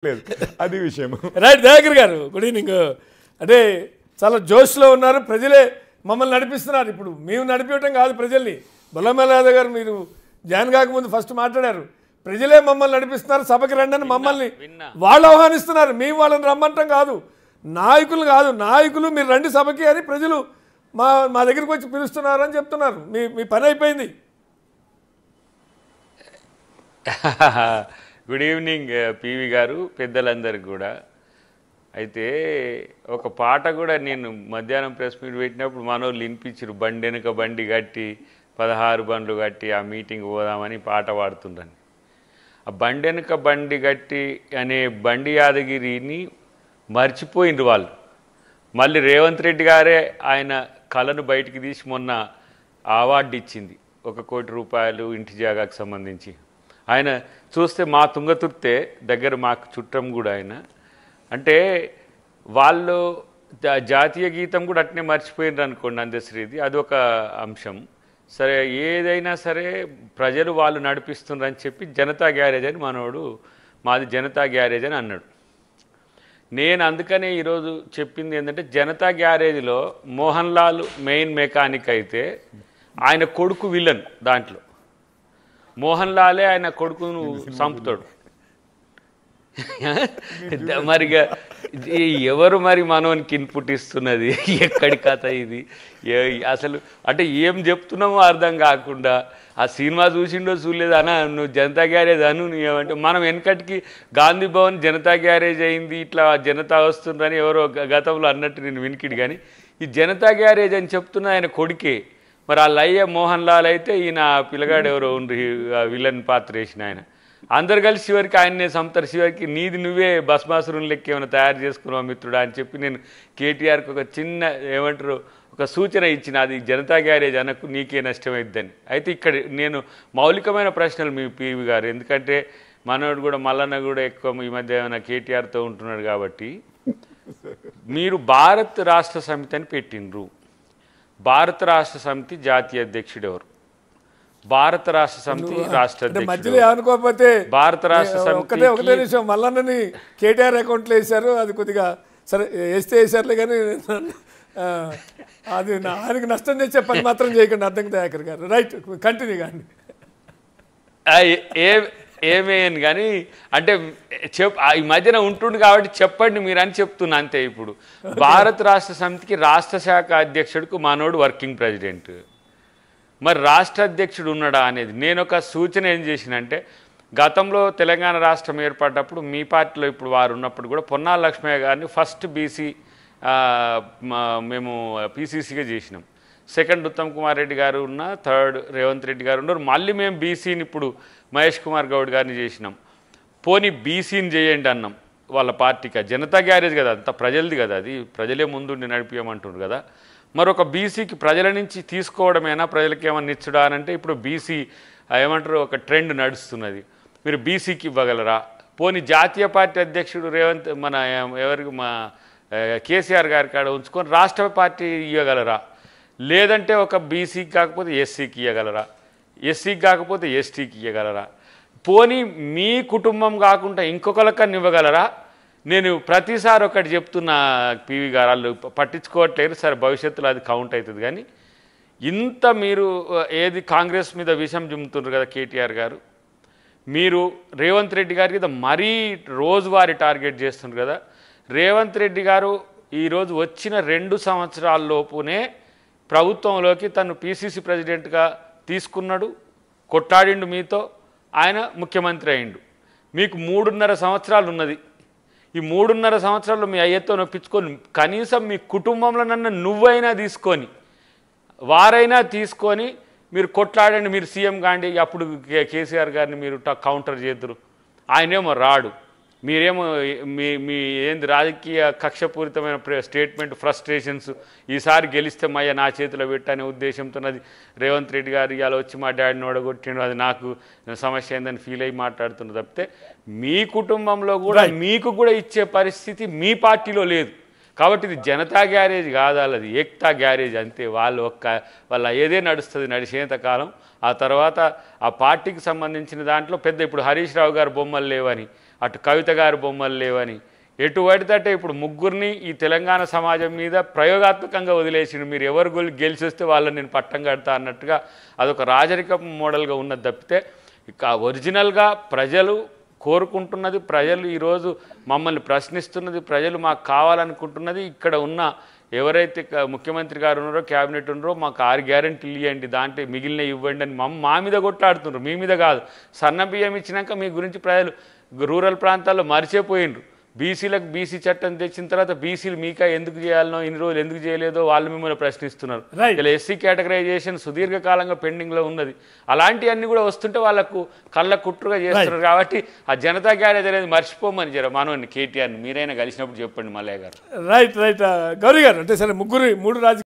లేదు అది విషయం. రైట్ దయాకర్ గారు గుడ్ ఈవినింగ్. అంటే చాలా జోష్లో ఉన్నారు, ప్రజలే మమ్మల్ని నడిపిస్తున్నారు. ఇప్పుడు మేము నడిపించడం కాదు ప్రజల్ని. బొల్లమల్ల యాదవ్ గారు మీరు జాయిన్ కాకముందు ఫస్ట్ మాట్లాడారు, ప్రజలే మమ్మల్ని నడిపిస్తున్నారు, సభకి రండి అని మమ్మల్ని వాళ్ళు ఆహ్వానిస్తున్నారు. మేము వాళ్ళని రమ్మంటాం కాదు, నాయకులు కాదు, నాయకులు మీరు రండి సభకి అని ప్రజలు మా దగ్గరికి వచ్చి పిలుస్తున్నారు అని చెప్తున్నారు. మీ పని అయిపోయింది. గుడ్ ఈవినింగ్ పివి గారు, పెద్దలందరికీ కూడా. అయితే ఒక పాట కూడా నేను మధ్యాహ్నం ప్రెస్ మీట్ పెట్టినప్పుడు మనోళ్ళు వినిపించారు, బండి వెనుక బండి కట్టి 16 బండ్లు కట్టి ఆ మీటింగ్ పోదామని పాట పాడుతుండని. ఆ బండి వెనుక బండి కట్టి అనే బండి యాదగిరిని మర్చిపోయిండ్రు వాళ్ళు. మళ్ళీ రేవంత్ రెడ్డి గారే ఆయన కళను బయటికి తీసి మొన్న అవార్డు ఇచ్చింది, 1 కోటి రూపాయలు ఇంటి జాగాకు సంబంధించి. ఆయన చూస్తే మా తుంగతుర్తే దగ్గర మాకు చుట్టం కూడా ఆయన. అంటే వాళ్ళు జాతీయ గీతం కూడా అట్నే మర్చిపోయినారు అనుకోండి అందశ్రీది, అదొక అంశం. సరే ఏదైనా సరే ప్రజలు వాళ్ళు నడిపిస్తున్నారని చెప్పి జనతా గ్యారేజ్ అని మనోడు మాది జనతా గ్యారేజ్ అని అన్నాడు. నేను అందుకనే ఈరోజు చెప్పింది ఏంటంటే, జనతా గ్యారేజ్లో మోహన్ లాల్ మెయిన్ మెకానిక్ అయితే ఆయన కొడుకు విలన్. దాంట్లో మోహన్ లాలే ఆయన కొడుకును చంపుతాడు. మరిగా ఎవరు మరి మనోనికి ఇన్పుట్ ఇస్తున్నది, ఎక్కడి కథ ఇది అసలు? అంటే ఏం చెప్తున్నామో అర్థం కాకుండా ఆ సినిమా చూసిండో చూడలేదు అన్న, నువ్వు జనతా గ్యారేజ్ అను ఏమంటే, మనం వెనకటికి గాంధీ భవన్ జనతా గ్యారేజ్ అయింది, ఇట్లా జనతా వస్తుందని ఎవరో గతంలో అన్నట్టు నేను వినికిడు. కానీ ఈ జనతా గ్యారేజ్ అని చెప్తున్న ఆయన కొడుకే. మరి ఆ లయ్య మోహన్ లాల్ అయితే ఈయన పిల్లగాడు ఎవరో ఉండ్రి విలన్ పాత్ర వేసిన ఆయన. అందరు కలిసి చివరికి ఆయన్నే చంపుతారు. చివరికి నీది నువ్వే భస్మాసురుని లెక్క ఏమైనా తయారు చేసుకున్నావు మిత్రుడా అని చెప్పి నేను కేటీఆర్కి ఒక చిన్న ఏమంటారు ఒక సూచన ఇచ్చిన, అది జనతా గ్యారేజ్ అనకు, నీకే నష్టమైద్దని. అయితే ఇక్కడ నేను మౌలికమైన ప్రశ్నలు మీ పివి గారు, ఎందుకంటే మనోడు కూడా మల్లన్న కూడా ఎక్కువ ఈ మధ్య ఏమైనా కేటీఆర్తో ఉంటున్నాడు కాబట్టి, మీరు భారత్ రాష్ట్ర సమితి అని పెట్టిండ్రు. భారత రాష్ట్ర సమితి జాతీయ అధ్యక్షుడు ఎవరు? భారత రాష్ట్ర సమితి రాష్ట్ర మధ్యలో అనుకోకపోతే భారత రాష్ట్ర సమితి ఒకటే నిమిషం మల్లన్నని కేటీఆర్ అకౌంట్లో వేశారు, అది కొద్దిగా సరే వేస్తే వేసారులే, కానీ అది ఆయనకు నష్టం తెచ్చే పని మాత్రం చేయకండి. అర్థం దయాకర్ గారు, రైట్ కంటిన్యూ కానీ. ఏమేయను కానీ అంటే ఈ మధ్యన ఉంటుండు కాబట్టి చెప్పండి మీరు అని చెప్తున్నా అంతే. ఇప్పుడు భారత రాష్ట్ర సమితికి రాష్ట్ర శాఖ అధ్యక్షుడికి మనోడు వర్కింగ్ ప్రెసిడెంట్. మరి రాష్ట్ర అధ్యక్షుడు ఉన్నాడా అనేది నేను ఒక సూచన ఏం చేసినంటే, గతంలో తెలంగాణ రాష్ట్రం ఏర్పడ్డప్పుడు మీ పార్టీలో ఇప్పుడు వారు ఉన్నప్పుడు కూడా పొన్నాల లక్ష్మయ్య గారిని ఫస్ట్ బీసీ మేము పీసీసీగా చేసినాం. సెకండ్ ఉత్తమ్ కుమార్ రెడ్డి గారు ఉన్న, థర్డ్ రేవంత్ రెడ్డి గారు ఉన్నారు. మళ్ళీ మేము బీసీని ఇప్పుడు మహేష్ కుమార్ గౌడ్ గారిని చేసినాం. పోనీ బీసీని చేయండి అన్నాం వాళ్ళ పార్టీకి. జనతా గ్యారేజ్ కదా, అంత ప్రజలది కదా, అది ప్రజలే ముందుండి నడిపించమంటున్నారు కదా. మరొక బీసీకి ప్రజల నుంచి తీసుకోవడమేనా, ప్రజలకి ఏమన్నా ఇచ్చడా అని అంటే, ఇప్పుడు బీసీ ఏమంటారు ఒక ట్రెండ్ నడుస్తున్నది, మీరు బీసీకి ఇవ్వగలరా? పోనీ జాతీయ పార్టీ అధ్యక్షుడు రేవంత్ మన ఎవరికి మా కేసీఆర్ గారి కాడ ఉంచుకొని రాష్ట్ర పార్టీ ఇవ్వగలరా? లేదంటే ఒక బీసీకి కాకపోతే ఎస్సీకి ఇవ్వగలరా? ఎస్సీకి కాకపోతే ఎస్టీకి ఇవ్వగలరా? పోనీ మీ కుటుంబం కాకుండా ఇంకొకరికన్నా ఇవ్వగలరా? నేను ప్రతిసారి ఒకటి చెప్తున్నా పివి గారు, వాళ్ళు పట్టించుకోవట్లేదు. సరే భవిష్యత్తులో అది కౌంట్ అవుతుంది. కానీ ఇంత మీరు ఏది కాంగ్రెస్ మీద విషం జిమ్ముతున్నారు కదా కేటీఆర్ గారు, మీరు రేవంత్ రెడ్డి గారి మీద మరీ రోజువారీ టార్గెట్ చేస్తున్నారు కదా. రేవంత్ రెడ్డి గారు ఈరోజు వచ్చిన 2 సంవత్సరాల్లోపునే ప్రభుత్వంలోకి తను పీసీసీ ప్రెసిడెంట్గా తీసుకున్నాడు, కొట్టాడిండు మీతో, ఆయన ముఖ్యమంత్రి అయిండు. మీకు 3.5 సంవత్సరాలు ఉన్నది. ఈ 3.5 సంవత్సరాల్లో మీ అయ్యతో నొప్పించుకొని కనీసం మీ కుటుంబంలో నన్ను నువ్వైనా తీసుకొని వారైనా తీసుకొని మీరు కొట్లాడండి, మీరు సీఎం కాండి, అప్పుడు కేసీఆర్ గారిని మీరు కౌంటర్ చేద్దరు. ఆయనేమో రాడు, మీరేమో మీ ఏంది రాజకీయ కక్షపూరితమైన స్టేట్మెంట్, ఫ్రస్ట్రేషన్స్, ఈసారి గెలిస్తే మయ్య నా చేతిలో పెట్టనే ఉద్దేశంతో అది రేవంత్ రెడ్డి గారు ఇవాళ వచ్చి మా డాడీని ఓడగొట్టిండు, అది నాకు సమస్య ఏందని ఫీల్ అయ్యి మాట్లాడుతున్నారు తప్పితే మీ కుటుంబంలో కూడా మీకు కూడా ఇచ్చే పరిస్థితి మీ పార్టీలో లేదు. కాబట్టి ఇది జనతా గ్యారేజ్ కాదు, అది ఏక్తా గ్యారేజ్ అంతే. వాళ్ళ ఏదే నడుస్తుంది నడిచేంత కాలం. ఆ తర్వాత ఆ పార్టీకి సంబంధించిన దాంట్లో పెద్ద ఇప్పుడు హరీష్ రావు గారు బొమ్మలు లేవని అటు కవిత గారి బొమ్మలు లేవని, ఎటు పడితే ఇప్పుడు ముగ్గురిని ఈ తెలంగాణ సమాజం మీద ప్రయోగాత్మకంగా వదిలేసిండు. మీరు ఎవరు గెలిచి వస్తే వాళ్ళని నేను పట్టం కడతా అన్నట్టుగా అదొక రాజరిక మోడల్గా ఉన్నది తప్పితే ఇక ఒరిజినల్గా ప్రజలు కోరుకుంటున్నది, ప్రజలు ఈరోజు మమ్మల్ని ప్రశ్నిస్తున్నది, ప్రజలు మాకు కావాలనుకుంటున్నది, ఇక్కడ ఉన్న ఎవరైతే ముఖ్యమంత్రి గారు ఉన్నారో క్యాబినెట్ ఉన్నారో మాకు 6 గ్యారెంటీలు ఇవ్వండి, దాంట్లో మిగిలిన ఇవ్వండి అని మా మీద కొట్లాడుతున్నారు, మీ మీద కాదు. సన్న బియ్యం ఇచ్చినాక మీ గురించి ప్రజలు రూరల్ ప్రాంతాల్లో మరిచిపోయిండ్రు. బీసీలకు బీసీ చట్టం తెచ్చిన తర్వాత బీసీలు మీకా ఎందుకు చేయాలనో, ఇన్ని రోజులు ఎందుకు చేయలేదో వాళ్ళు మిమ్మల్ని ప్రశ్నిస్తున్నారు. ఇలా ఎస్సీ కేటగరైజేషన్ సుదీర్ఘకాలంగా పెండింగ్లో ఉన్నది. అలాంటివన్నీ కూడా వస్తుంటే వాళ్ళకు కళ్ళ కుట్రుగా చేస్తున్నారు. కాబట్టి ఆ జనతా గ్యారేజ్ అనేది మర్చిపోమని జర మనోని కేటీఆర్ని మీరైనా కలిసినప్పుడు చెప్పండి మల్లయ్య గారు. రైట్ రైట్ గౌరీ గారు, అంటే సరే 3 రాజకీయ